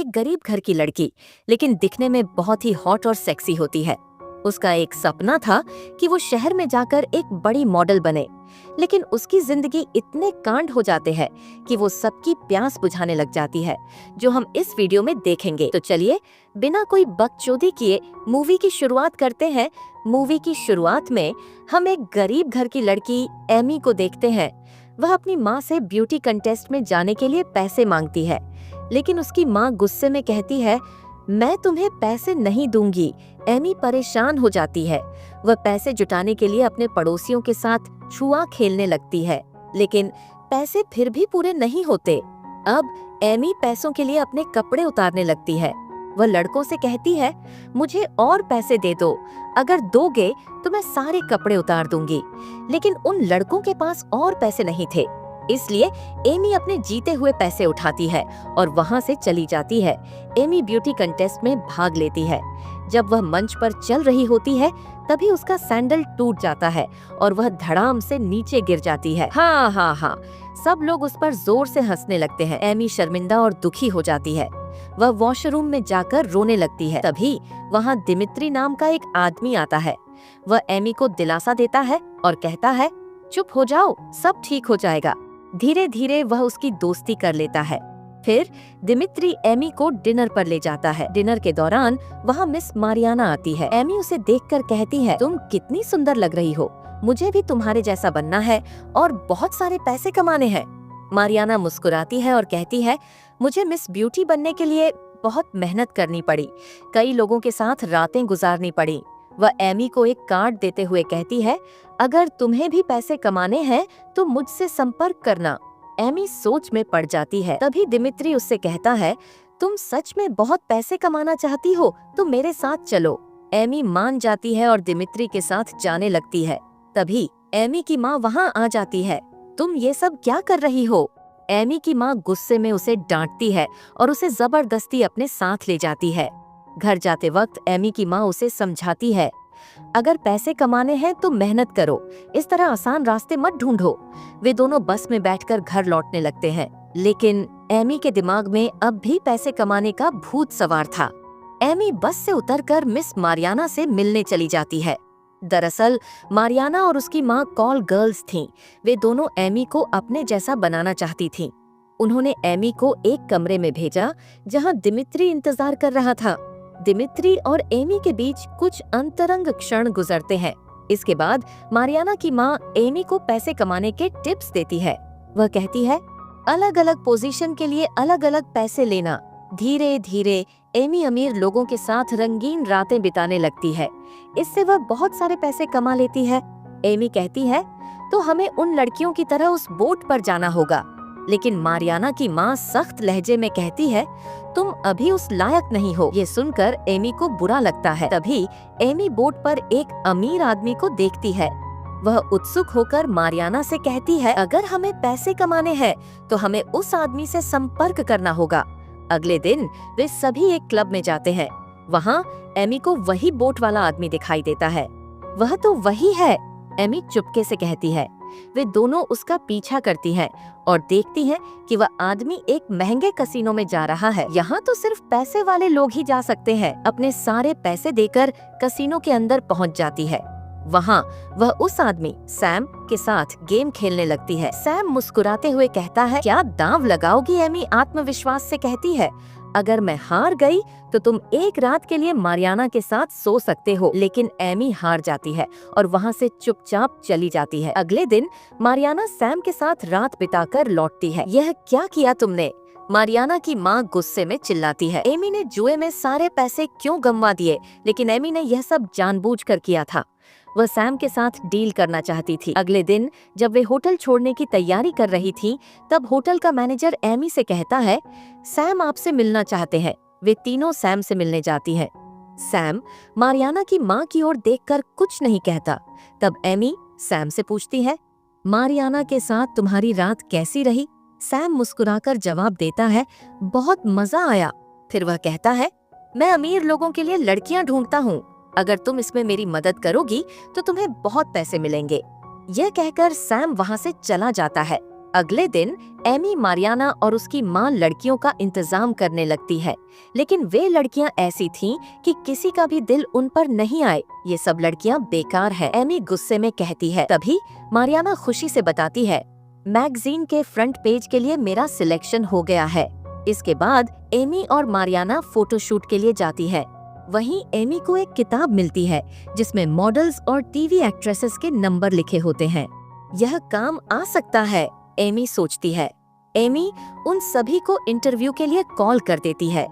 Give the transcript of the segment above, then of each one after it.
एक गरीब घर की लड़की, लेकिन दिखने में बहुत ही हॉट और सेक्सी होती है। उसका एक सपना था कि वो शहर में जाकर एक बड़ी मॉडल बने, लेकिन उसकी जिंदगी इतने कांड हो जाते हैं कि वो सबकी प्यास बुझाने लग जाती है, जो हम इस वीडियो में देखेंगे। तो चलिए बिना कोई बकचोदी किए मूवी की शुरुआत करते हैं। मूवी की शुरुआत में हम एक गरीब घर की लड़की एमी को देखते हैं। वह अपनी माँ से ब्यूटी कंटेस्ट में जाने के लिए पैसे मांगती है, लेकिन उसकी माँ गुस्से में कहती है, मैं तुम्हें पैसे नहीं दूंगी। एमी परेशान हो जाती है। वह पैसे जुटाने के लिए अपने पड़ोसियों के साथ छुआ खेलने लगती है, लेकिन पैसे फिर भी पूरे नहीं होते। अब एमी पैसों के लिए अपने कपड़े उतारने लगती है। वह लड़कों से कहती है, मुझे और पैसे दे दो, अगर दोगे तो मैं सारे कपड़े उतार दूंगी। लेकिन उन लड़कों के पास और पैसे नहीं थे, इसलिए एमी अपने जीते हुए पैसे उठाती है और वहां से चली जाती है। एमी ब्यूटी कंटेस्ट में भाग लेती है। जब वह मंच पर चल रही होती है, तभी उसका सैंडल टूट जाता है और वह धड़ाम से नीचे गिर जाती है। हाँ, सब लोग उस पर जोर से हंसने लगते हैं। एमी शर्मिंदा और दुखी हो जाती है। वह वॉशरूम में जाकर रोने लगती है। तभी वहाँ दिमित्री नाम का एक आदमी आता है। वह एमी को दिलासा देता है और कहता है, चुप हो जाओ, सब ठीक हो जाएगा। धीरे धीरे वह उसकी दोस्ती कर लेता है। फिर दिमित्री एमी को डिनर पर ले जाता है। डिनर के दौरान वहाँ मिस मारियाना आती है। एमी उसे देखकर कहती है, तुम कितनी सुंदर लग रही हो, मुझे भी तुम्हारे जैसा बनना है और बहुत सारे पैसे कमाने हैं। मारियाना मुस्कुराती है और कहती है, मुझे मिस ब्यूटी बनने के लिए बहुत मेहनत करनी पड़ी, कई लोगों के साथ रातें गुजारनी पड़ी। वह एमी को एक कार्ड देते हुए कहती है, अगर तुम्हें भी पैसे कमाने हैं तो मुझसे संपर्क करना। एमी सोच में पड़ जाती है। तभी दिमित्री उससे कहता है, तुम सच में बहुत पैसे कमाना चाहती हो तो मेरे साथ चलो। एमी मान जाती है और दिमित्री के साथ जाने लगती है। तभी एमी की माँ वहाँ आ जाती है। तुम ये सब क्या कर रही हो? एमी की माँ गुस्से में उसे डांटती है और उसे जबरदस्ती अपने साथ ले जाती है। घर जाते वक्त एमी की माँ उसे समझाती है, अगर पैसे कमाने हैं तो मेहनत करो, इस तरह आसान रास्ते मत ढूंढो। वे दोनों बस में बैठकर घर लौटने लगते हैं, लेकिन एमी के दिमाग में अब भी पैसे कमाने का भूत सवार था। एमी बस से उतरकर मिस मारियाना से मिलने चली जाती है। दरअसल मारियाना और उसकी माँ कॉल गर्ल्स थीं। वे दोनों एमी को अपने जैसा बनाना चाहती थीं। उन्होंने एमी को एक कमरे में भेजा जहाँ दिमित्री इंतजार कर रहा था। दिमित्री और एमी के बीच कुछ अंतरंग क्षण गुजरते हैं। इसके बाद मारियाना की माँ एमी को पैसे कमाने के टिप्स देती है। वह कहती है, अलग अलग पोजीशन के लिए अलग अलग पैसे लेना। धीरे धीरे एमी अमीर लोगों के साथ रंगीन रातें बिताने लगती है। इससे वह बहुत सारे पैसे कमा लेती है। एमी कहती है, तो हमें उन लड़कियों की तरह उस बोट पर जाना होगा। लेकिन मारियाना की माँ सख्त लहजे में कहती है, तुम अभी उस लायक नहीं हो। ये सुनकर एमी को बुरा लगता है। तभी एमी बोट पर एक अमीर आदमी को देखती है। वह उत्सुक होकर मारियाना से कहती है, अगर हमें पैसे कमाने हैं तो हमें उस आदमी से संपर्क करना होगा। अगले दिन वे सभी एक क्लब में जाते हैं। वहाँ एमी को वही बोट वाला आदमी दिखाई देता है। वह तो वही है, एमी चुपके से कहती है। वे दोनों उसका पीछा करती हैं और देखती हैं कि वह आदमी एक महंगे कसीनो में जा रहा है। यहाँ तो सिर्फ पैसे वाले लोग ही जा सकते हैं। अपने सारे पैसे देकर कसीनो के अंदर पहुँच जाती है। वहाँ वह उस आदमी सैम के साथ गेम खेलने लगती है। सैम मुस्कुराते हुए कहता है, क्या दांव लगाओगी? एमी आत्मविश्वास से कहती है, अगर मैं हार गई तो तुम एक रात के लिए मारियाना के साथ सो सकते हो। लेकिन एमी हार जाती है और वहाँ से चुपचाप चली जाती है। अगले दिन मारियाना सैम के साथ रात बिताकर लौटती है। यह क्या किया तुमने? मारियाना की माँ गुस्से में चिल्लाती है। एमी ने जुए में सारे पैसे क्यों गंवा दिए? लेकिन एमी ने यह सब जानबूझकर किया था। वह सैम के साथ डील करना चाहती थी। अगले दिन जब वे होटल छोड़ने की तैयारी कर रही थी, तब होटल का मैनेजर एमी से कहता है, सैम आपसे मिलना चाहते हैं। वे तीनों सैम से मिलने जाती हैं। सैम मारियाना की माँ की ओर देखकर कुछ नहीं कहता। तब एमी सैम से पूछती है, मारियाना के साथ तुम्हारी रात कैसी रही? सैम मुस्कुराकर जवाब देता है, बहुत मजा आया। फिर वह कहता है, मैं अमीर लोगों के लिए लड़कियां ढूंढता हूँ, अगर तुम इसमें मेरी मदद करोगी तो तुम्हें बहुत पैसे मिलेंगे। यह कहकर सैम वहाँ से चला जाता है। अगले दिन एमी, मारियाना और उसकी माँ लड़कियों का इंतजाम करने लगती है, लेकिन वे लड़कियां ऐसी थीं कि किसी का भी दिल उन पर नहीं आए। ये सब लड़कियां बेकार है, एमी गुस्से में कहती है। तभी मारियाना खुशी से बताती है, मैगजीन के फ्रंट पेज के लिए मेरा सिलेक्शन हो गया है। इसके बाद एमी और मारियाना फोटोशूट के लिए जाती है। वहीं एमी को एक किताब मिलती है जिसमें मॉडल्स और टीवी एक्ट्रेसेस के नंबर लिखे होते हैं। यह काम आ सकता है, एमी सोचती है। एमी उन सभी को इंटरव्यू के लिए कॉल कर देती है।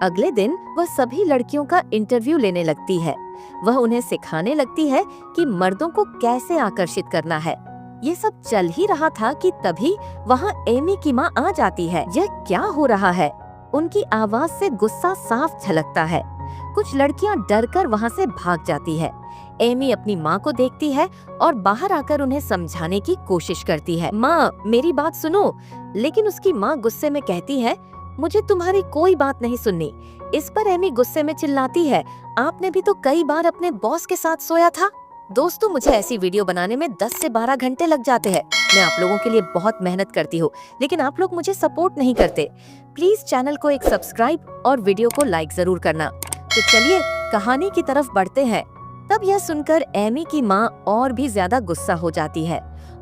अगले दिन वह सभी लड़कियों का इंटरव्यू लेने लगती है। वह उन्हें सिखाने लगती है कि मर्दों को कैसे आकर्षित करना है। ये सब चल ही रहा था कि तभी वहाँ एमी की माँ आ जाती है। यह क्या हो रहा है? उनकी आवाज से गुस्सा साफ झलकता है। कुछ लड़कियां डरकर वहाँ से भाग जाती है। एमी अपनी माँ को देखती है और बाहर आकर उन्हें समझाने की कोशिश करती है। माँ, मेरी बात सुनो। लेकिन उसकी माँ गुस्से में कहती है, मुझे तुम्हारी कोई बात नहीं सुननी। इस पर एमी गुस्से में चिल्लाती है, आपने भी तो कई बार अपने बॉस के साथ सोया था। दोस्तों, मुझे ऐसी वीडियो बनाने में 10 से 12 घंटे लग जाते हैं। मैं आप लोगों के लिए बहुत मेहनत करती हूँ, लेकिन आप लोग मुझे सपोर्ट नहीं करते। प्लीज चैनल को एक सब्सक्राइब और वीडियो को लाइक जरूर करना। तो चलिए कहानी की तरफ बढ़ते हैं। तब यह सुनकर एमी की माँ और भी ज्यादा गुस्सा हो जाती है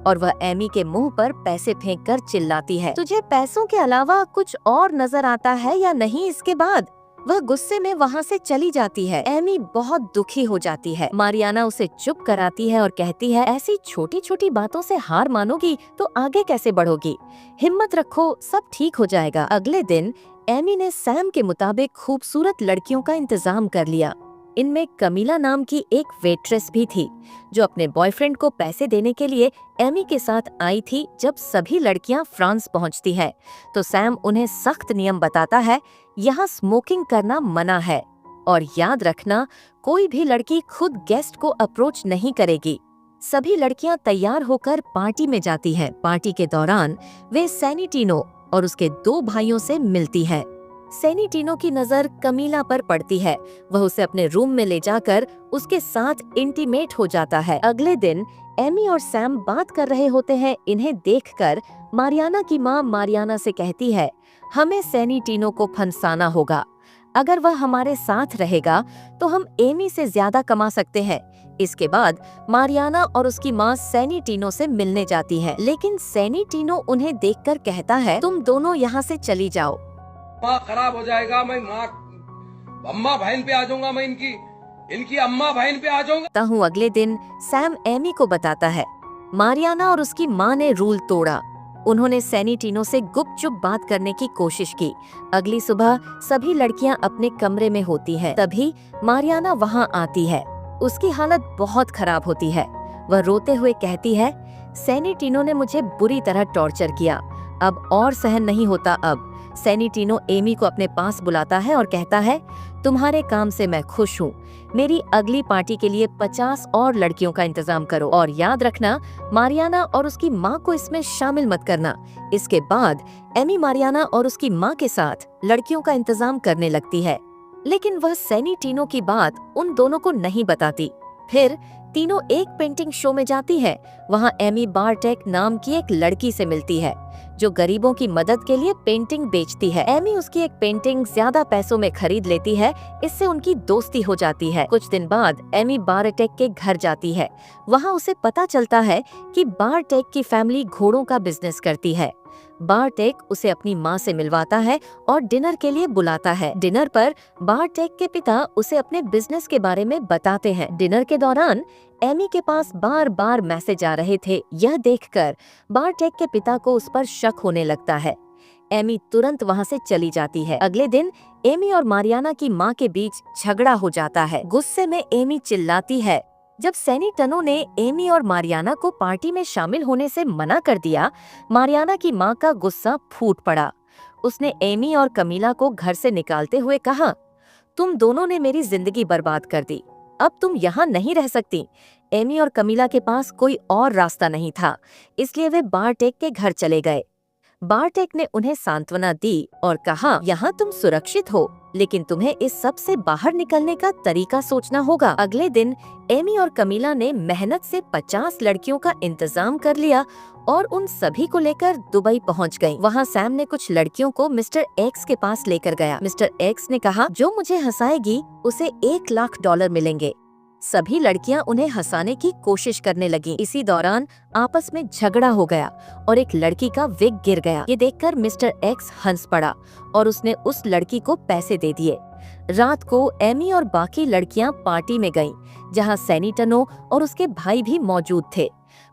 और वह एमी के मुंह पर पैसे फेंककर चिल्लाती है, तुझे पैसों के अलावा कुछ और नजर आता है या नहीं? इसके बाद वह गुस्से में वहाँ से चली जाती है। एमी बहुत दुखी हो जाती है। मारियाना उसे चुप कराती है और कहती है, ऐसी छोटी छोटी बातों से हार मानोगी तो आगे कैसे बढ़ोगी? हिम्मत रखो, सब ठीक हो जाएगा। अगले दिन एमी ने सैम के मुताबिक खूबसूरत लड़कियों का इंतजाम कर लिया। इनमें कमीला नाम की एक वेट्रेस भी थी जो अपने बॉयफ्रेंड को पैसे देने के लिए एमी के साथ आई थी। जब सभी लड़कियां फ्रांस पहुंचती है तो सैम उन्हें सख्त नियम बताता है, यहाँ स्मोकिंग करना मना है और याद रखना, कोई भी लड़की खुद गेस्ट को अप्रोच नहीं करेगी। सभी लड़कियां तैयार होकर पार्टी में जाती हैं। पार्टी के दौरान वे सैनिटिनो और उसके 2 भाइयों से मिलती है। सैनिटिनो की नजर कमीला पर पड़ती है। वह उसे अपने रूम में ले जाकर उसके साथ इंटीमेट हो जाता है। अगले दिन एमी और सैम बात कर रहे होते हैं। इन्हें देखकर मारियाना की माँ मारियाना से कहती है, हमें सैनिटिनो को फंसाना होगा। अगर वह हमारे साथ रहेगा तो हम एमी से ज्यादा कमा सकते हैं। इसके बाद मारियाना और उसकी माँ सैनिटिनो से मिलने जाती है, लेकिन सैनिटिनो उन्हें देखकर कहता है, तुम दोनों यहाँ से चली जाओ। माँ खराब हो जाएगा, मैं माँ अम्मा बहन पे आ जाऊंगा, मैं इनकी अम्मा बहन पे आ जाऊंगा। अगले दिन सैम एमी को बताता है, मारियाना और उसकी माँ ने रूल तोड़ा। उन्होंने सैनिटिनो से गुपचुप बात करने की कोशिश की। अगली सुबह सभी लड़कियां अपने कमरे में होती हैं। तभी मारियाना वहां आती है। उसकी हालत बहुत खराब होती है। वह रोते हुए कहती है, सैनिटिनो ने मुझे बुरी तरह टॉर्चर किया, अब और सहन नहीं होता। अब सैनिटिनो एमी को अपने पास बुलाता है और कहता है, तुम्हारे काम से मैं खुश हूँ। मेरी अगली पार्टी के लिए 50 और लड़कियों का इंतजाम करो और याद रखना, मारियाना और उसकी माँ को इसमें शामिल मत करना। इसके बाद एमी मारियाना और उसकी माँ के साथ लड़कियों का इंतजाम करने लगती है, लेकिन वह सैनिटिनो की बात उन दोनों को नहीं बताती। फिर तीनों एक पेंटिंग शो में जाती है। वहाँ एमी बारटेक नाम की एक लड़की से मिलती है जो गरीबों की मदद के लिए पेंटिंग बेचती है। एमी उसकी एक पेंटिंग ज्यादा पैसों में खरीद लेती है। इससे उनकी दोस्ती हो जाती है। कुछ दिन बाद एमी बारटेक के घर जाती है। वहाँ उसे पता चलता है कि बारटेक की फैमिली घोड़ों का बिजनेस करती है। बारटेक उसे अपनी माँ से मिलवाता है और डिनर के लिए बुलाता है। डिनर पर बारटेक के पिता उसे अपने बिजनेस के बारे में बताते हैं। डिनर के दौरान एमी के पास बार बार मैसेज आ रहे थे। यह देखकर बारटेक के पिता को उस पर शक होने लगता है। एमी तुरंत वहाँ से चली जाती है। अगले दिन एमी और मारियाना की माँ के बीच झगड़ा हो जाता है। गुस्से में एमी चिल्लाती है। जब सैनिटिनो ने एमी और मारियाना को पार्टी में शामिल होने से मना कर दिया, मारियाना की माँ का गुस्सा फूट पड़ा। उसने एमी और कमीला को घर से निकालते हुए कहा, तुम दोनों ने मेरी जिंदगी बर्बाद कर दी, अब तुम यहाँ नहीं रह सकती। एमी और कमीला के पास कोई और रास्ता नहीं था, इसलिए वे बारटेक के घर चले गए। बार्टेक ने उन्हें सांत्वना दी और कहा, यहाँ तुम सुरक्षित हो, लेकिन तुम्हें इस सब से बाहर निकलने का तरीका सोचना होगा। अगले दिन एमी और कमीला ने मेहनत से 50 लड़कियों का इंतजाम कर लिया और उन सभी को लेकर दुबई पहुंच गईं। वहां सैम ने कुछ लड़कियों को मिस्टर एक्स के पास लेकर गया। मिस्टर एक्स ने कहा, जो मुझे हंसाएगी उसे $1,00,000 मिलेंगे। सभी लड़कियां उन्हें हंसाने की कोशिश करने लगीं। इसी दौरान आपस में झगड़ा हो गया और एक लड़की का विग गिर गया। ये देखकर मिस्टर एक्स हंस पड़ा और उसने उस लड़की को पैसे दे दिए। रात को एमी और बाकी लड़कियां पार्टी में गईं, जहां सैनी टनो और उसके भाई भी मौजूद थे।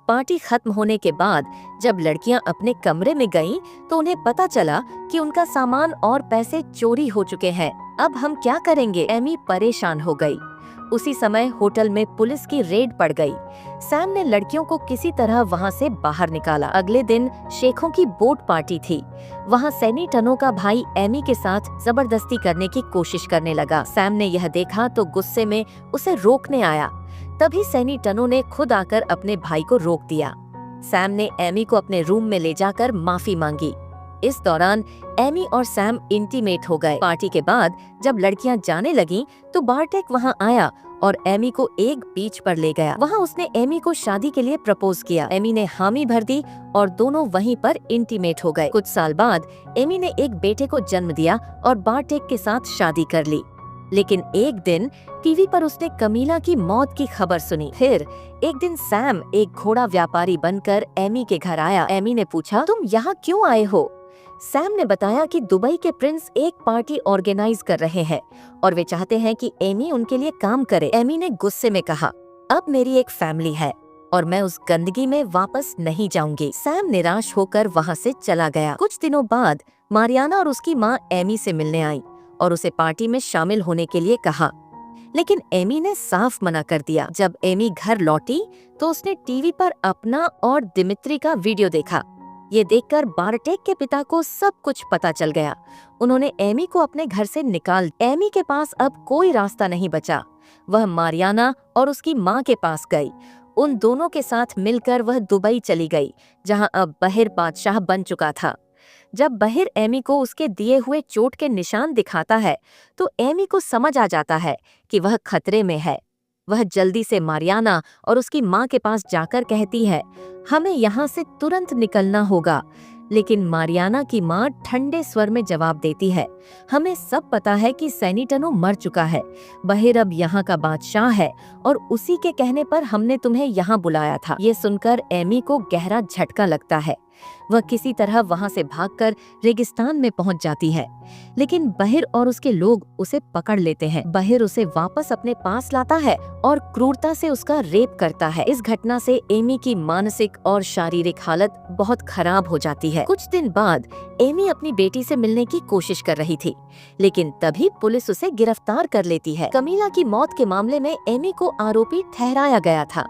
पार्टी खत्म होने के बाद जब लड़कियां अपने कमरे में गईं, तो उन्हें पता चला कि उनका सामान और पैसे चोरी हो चुके हैं। अब हम क्या करेंगे? एमी परेशान हो गई। उसी समय होटल में पुलिस की रेड पड़ गई। सैम ने लड़कियों को किसी तरह वहां से बाहर निकाला। अगले दिन शेखों की बोट पार्टी थी। वहां सैनी टनो का भाई एमी के साथ जबरदस्ती करने की कोशिश करने लगा। सैम ने यह देखा तो गुस्से में उसे रोकने आया। तभी सैनी टनो ने खुद आकर अपने भाई को रोक दिया। सैम ने एमी को अपने रूम में ले जाकर माफी मांगी। इस दौरान एमी और सैम इंटीमेट हो गए। पार्टी के बाद जब लड़कियां जाने लगीं, तो बार्टेक वहां आया और एमी को एक बीच पर ले गया। वहां उसने एमी को शादी के लिए प्रपोज किया। एमी ने हामी भर दी और दोनों वहीं पर इंटीमेट हो गए। कुछ साल बाद एमी ने एक बेटे को जन्म दिया और बार्टेक के साथ शादी कर ली। लेकिन एक दिन टीवी पर उसने कमीला की मौत की खबर सुनी। फिर एक दिन सैम एक घोड़ा व्यापारी बनकर एमी के घर आया। एमी ने पूछा, तुम यहाँ क्यों आए हो? सैम ने बताया कि दुबई के प्रिंस एक पार्टी ऑर्गेनाइज कर रहे हैं और वे चाहते हैं कि एमी उनके लिए काम करे। एमी ने गुस्से में कहा, अब मेरी एक फैमिली है और मैं उस गंदगी में वापस नहीं जाऊंगी। सैम निराश होकर वहां से चला गया। कुछ दिनों बाद मारियाना और उसकी माँ एमी से मिलने आई और उसे पार्टी में शामिल होने के लिए कहा, लेकिन एमी ने साफ मना कर दिया। जब एमी घर लौटी तो उसने टीवी पर अपना और दिमित्री का वीडियो देखा। ये देखकर बार्टेक के पिता को सब कुछ पता चल गया। उन्होंने एमी को अपने घर से निकाल। एमी के पास अब कोई रास्ता नहीं बचा। वह मारियाना और उसकी माँ के पास गई। उन दोनों के साथ मिलकर वह दुबई चली गई, जहां अब बहिर बादशाह बन चुका था। जब बहिर एमी को उसके दिए हुए चोट के निशान दिखाता है, तो एमी को समझ आ जाता है कि वह खतरे में है। वह जल्दी से मारियाना और उसकी माँ के पास जाकर कहती है, हमें यहाँ से तुरंत निकलना होगा। लेकिन मारियाना की माँ ठंडे स्वर में जवाब देती है, हमें सब पता है कि सैनी टनो मर चुका है। बहिर अब यहाँ का बादशाह है और उसी के कहने पर हमने तुम्हें यहाँ बुलाया था। ये सुनकर एमी को गहरा झटका लगता है। वह किसी तरह वहां से भागकर रेगिस्तान में पहुंच जाती है, लेकिन बहिर और उसके लोग उसे पकड़ लेते हैं। बहिर उसे वापस अपने पास लाता है और क्रूरता से उसका रेप करता है। इस घटना से एमी की मानसिक और शारीरिक हालत बहुत खराब हो जाती है। कुछ दिन बाद एमी अपनी बेटी से मिलने की कोशिश कर रही थी, लेकिन तभी पुलिस उसे गिरफ्तार कर लेती है। कमीला की मौत के मामले में एमी को आरोपी ठहराया गया था।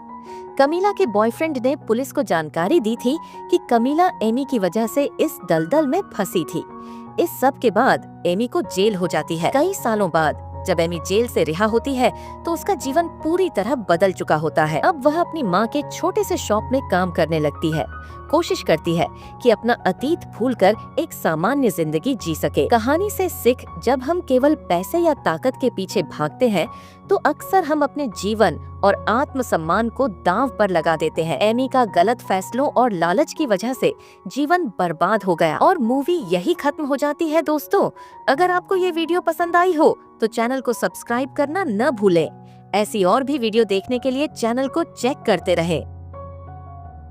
कमीला के बॉयफ्रेंड ने पुलिस को जानकारी दी थी कि कमीला एमी की वजह से इस दलदल में फंसी थी। इस सब के बाद एमी को जेल हो जाती है। कई सालों बाद जब एमी जेल से रिहा होती है, तो उसका जीवन पूरी तरह बदल चुका होता है। अब वह अपनी माँ के छोटे से शॉप में काम करने लगती है। कोशिश करती है कि अपना अतीत भूलकर एक सामान्य जिंदगी जी सके। कहानी से सीख, जब हम केवल पैसे या ताकत के पीछे भागते हैं, तो अक्सर हम अपने जीवन और आत्मसम्मान को दांव पर लगा देते हैं। एमी का गलत फैसलों और लालच की वजह से जीवन बर्बाद हो गया और मूवी यही खत्म हो जाती है। दोस्तों, अगर आपको ये वीडियो पसंद आई हो तो चैनल को सब्सक्राइब करना न भूलें। ऐसी और भी वीडियो देखने के लिए चैनल को चेक करते रहें।